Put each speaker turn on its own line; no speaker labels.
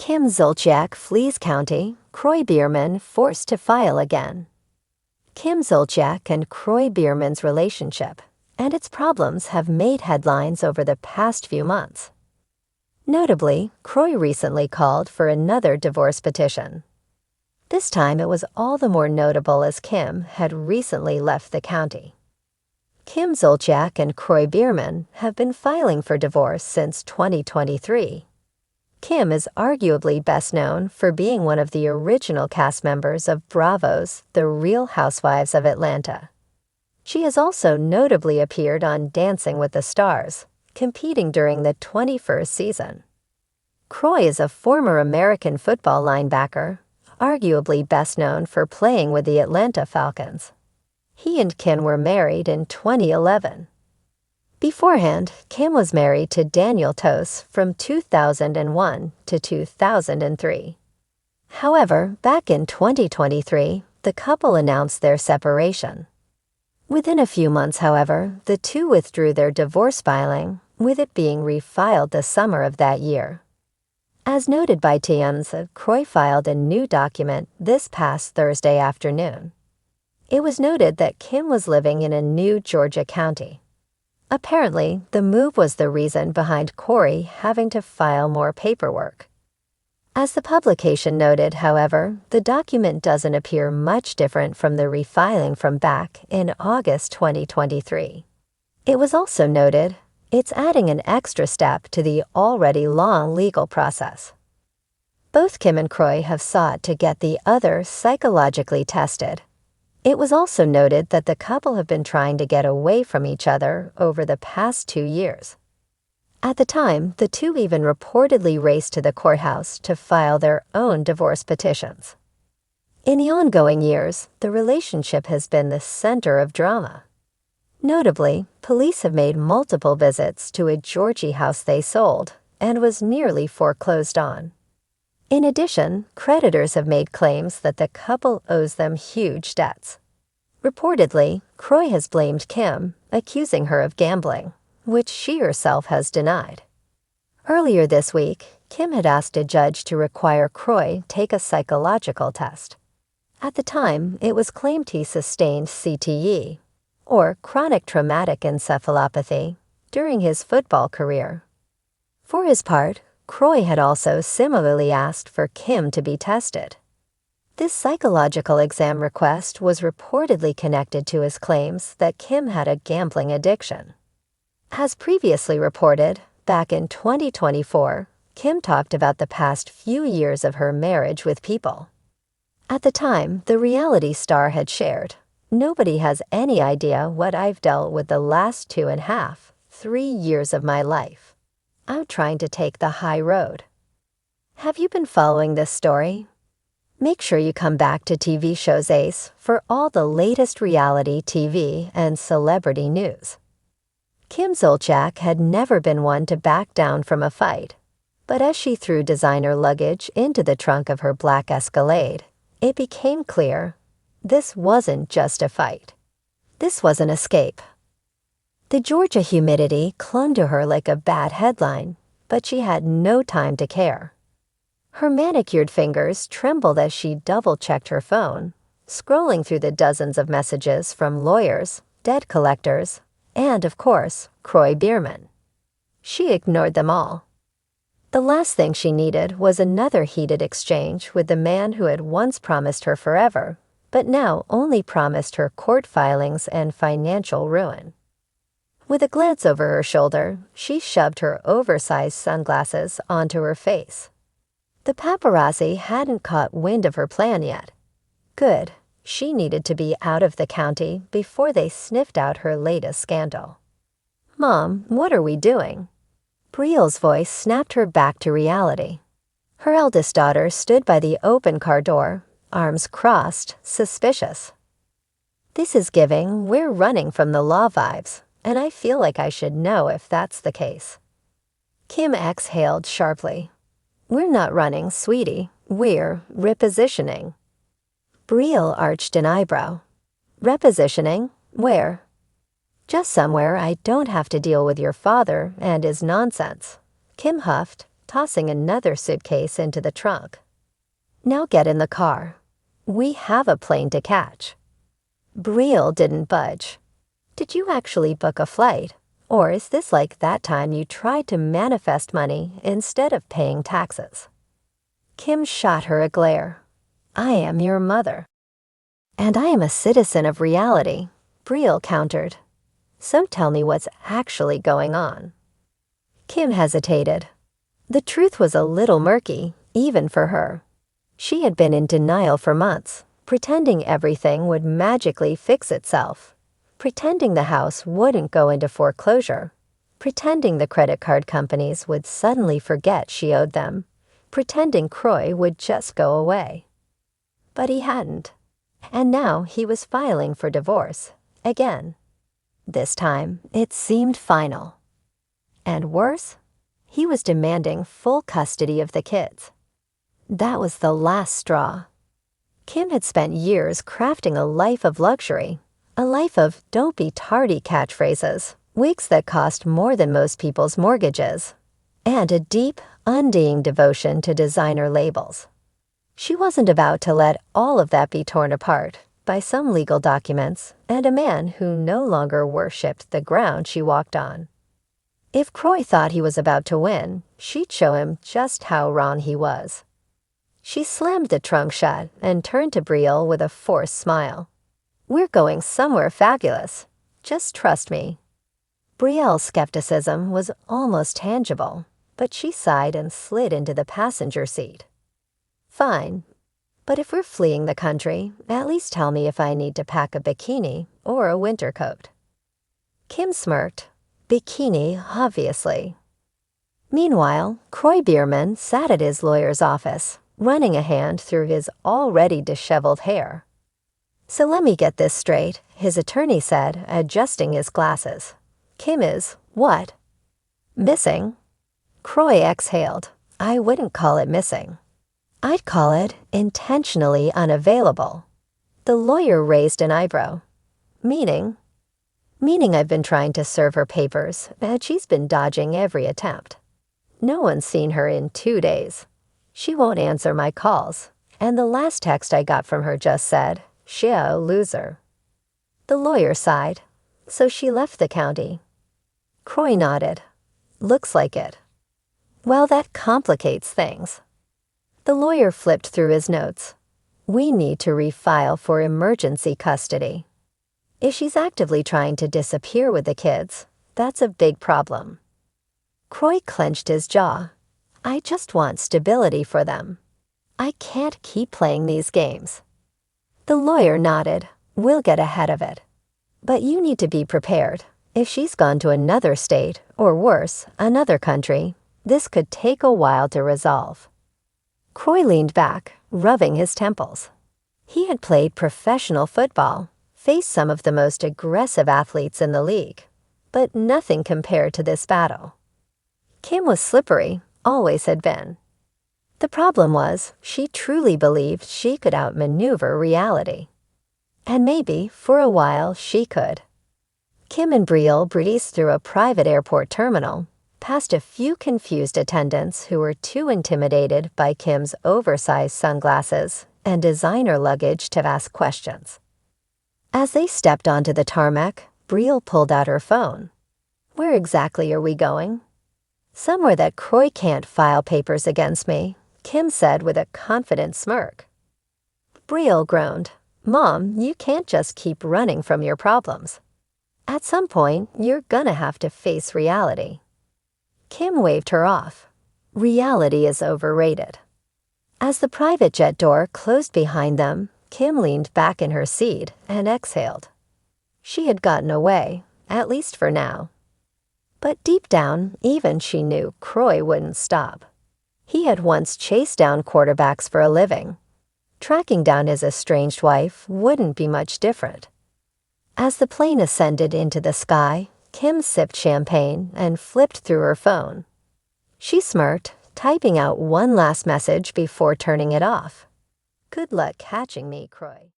Kim Zolciak flees county, Kroy Biermann forced to file again. Kim Zolciak and Kroy Biermann's relationship and its problems have made headlines over the past few months. Notably, Kroy recently called for another divorce petition. This time it was all the more notable as Kim had recently left the county. Kim Zolciak and Kroy Biermann have been filing for divorce since 2023. Kim is arguably best known for being one of the original cast members of Bravo's The Real Housewives of Atlanta. She has also notably appeared on Dancing with the Stars, competing during the 21st season. Kroy is a former American football linebacker, arguably best known for playing with the Atlanta Falcons. He and Kim were married in 2011. Beforehand, Kim was married to Daniel Tos from 2001 to 2003. However, back in 2023, the couple announced their separation. Within a few months, however, the two withdrew their divorce filing, with it being refiled the summer of that year. As noted by TMZ, Kroy filed a new document this past Thursday afternoon. It was noted that Kim was living in a new Georgia county. Apparently, the move was the reason behind Kroy having to file more paperwork. As the publication noted, however, the document doesn't appear much different from the refiling from back in August 2023. It was also noted it's adding an extra step to the already long legal process. Both Kim and Kroy have sought to get the other psychologically tested. It was also noted that the couple have been trying to get away from each other over the past 2 years. At the time, the two even reportedly raced to the courthouse to file their own divorce petitions. In the ongoing years, the relationship has been the center of drama. Notably, police have made multiple visits to a Georgie house they sold and was nearly foreclosed on. In addition, creditors have made claims that the couple owes them huge debts. Reportedly, Kroy has blamed Kim, accusing her of gambling, which she herself has denied. Earlier this week, Kim had asked a judge to require Kroy take a psychological test. At the time, it was claimed he sustained CTE, or chronic traumatic encephalopathy, during his football career. For his part, Kroy had also similarly asked for Kim to be tested. This psychological exam request was reportedly connected to his claims that Kim had a gambling addiction. As previously reported, back in 2024, Kim talked about the past few years of her marriage with People. At the time, the reality star had shared, "Nobody has any idea what I've dealt with the last 2.5, 3 years of my life. I'm trying to take the high road." Have you been following this story? Make sure you come back to TV Shows Ace for all the latest reality TV and celebrity news. Kim Zolciak had never been one to back down from a fight, but as she threw designer luggage into the trunk of her black Escalade, it became clear this wasn't just a fight. This was an escape. The Georgia humidity clung to her like a bad headline, but she had no time to care. Her manicured fingers trembled as she double-checked her phone, scrolling through the dozens of messages from lawyers, debt collectors, and, of course, Kroy Biermann. She ignored them all. The last thing she needed was another heated exchange with the man who had once promised her forever, but now only promised her court filings and financial ruin. With a glance over her shoulder, she shoved her oversized sunglasses onto her face. The paparazzi hadn't caught wind of her plan yet. Good, she needed to be out of the county before they sniffed out her latest scandal. "Mom, what are we doing?" Brielle's voice snapped her back to reality. Her eldest daughter stood by the open car door, arms crossed, suspicious. "This is giving 'we're running from the law' vibes, and I feel like I should know if that's the case." Kim exhaled sharply. "We're not running, sweetie. We're repositioning." Brielle arched an eyebrow. "Repositioning? Where?" "Just somewhere I don't have to deal with your father and his nonsense," Kim huffed, tossing another suitcase into the trunk. "Now get in the car. We have a plane to catch." Brielle didn't budge. "Did you actually book a flight? Or is this like that time you tried to manifest money instead of paying taxes?" Kim shot her a glare. "I am your mother." "And I am a citizen of reality," Brielle countered. "So tell me what's actually going on." Kim hesitated. The truth was a little murky, even for her. She had been in denial for months, pretending everything would magically fix itself, pretending the house wouldn't go into foreclosure, pretending the credit card companies would suddenly forget she owed them, pretending Kroy would just go away. But he hadn't. And now he was filing for divorce, again. This time, it seemed final. And worse, he was demanding full custody of the kids. That was the last straw. Kim had spent years crafting a life of luxury, a life of "don't be tardy" catchphrases, wigs that cost more than most people's mortgages, and a deep, undying devotion to designer labels. She wasn't about to let all of that be torn apart by some legal documents and a man who no longer worshipped the ground she walked on. If Kroy thought he was about to win, she'd show him just how wrong he was. She slammed the trunk shut and turned to Brielle with a forced smile. "We're going somewhere fabulous. Just trust me." Brielle's skepticism was almost tangible, but she sighed and slid into the passenger seat. "Fine. But if we're fleeing the country, at least tell me if I need to pack a bikini or a winter coat." Kim smirked. Bikini, obviously. Meanwhile, Kroy Biermann sat at his lawyer's office, running a hand through his already disheveled hair. "So let me get this straight," his attorney said, adjusting his glasses. "Kim is, what? Missing?" Kroy exhaled. "I wouldn't call it missing. I'd call it intentionally unavailable." The lawyer raised an eyebrow. "Meaning?" "Meaning I've been trying to serve her papers, and she's been dodging every attempt. No one's seen her in 2 days. She won't answer my calls, and the last text I got from her just said, 'Shia, loser.'" The lawyer sighed. "So she left the county." Kroy nodded. "Looks like it." "Well, that complicates things." The lawyer flipped through his notes. "We need to refile for emergency custody. If she's actively trying to disappear with the kids, that's a big problem." Kroy clenched his jaw. "I just want stability for them. I can't keep playing these games." The lawyer nodded. "We'll get ahead of it. But you need to be prepared. If she's gone to another state, or worse, another country, this could take a while to resolve." Kroy leaned back, rubbing his temples. He had played professional football, faced some of the most aggressive athletes in the league, but nothing compared to this battle. Kim was slippery, always had been. The problem was, she truly believed she could outmaneuver reality. And maybe, for a while, she could. Kim and Brielle breezed through a private airport terminal, past a few confused attendants who were too intimidated by Kim's oversized sunglasses and designer luggage to ask questions. As they stepped onto the tarmac, Brielle pulled out her phone. "Where exactly are we going?" "Somewhere that Kroy can't file papers against me," Kim said with a confident smirk. Brielle groaned. "Mom, you can't just keep running from your problems. At some point, you're gonna have to face reality." Kim waved her off. Reality is overrated. As the private jet door closed behind them, Kim leaned back in her seat and exhaled. She had gotten away, at least for now. But deep down, even she knew Kroy wouldn't stop. He had once chased down quarterbacks for a living. Tracking down his estranged wife wouldn't be much different. As the plane ascended into the sky, Kim sipped champagne and flipped through her phone. She smirked, typing out one last message before turning it off. "Good luck catching me, Kroy."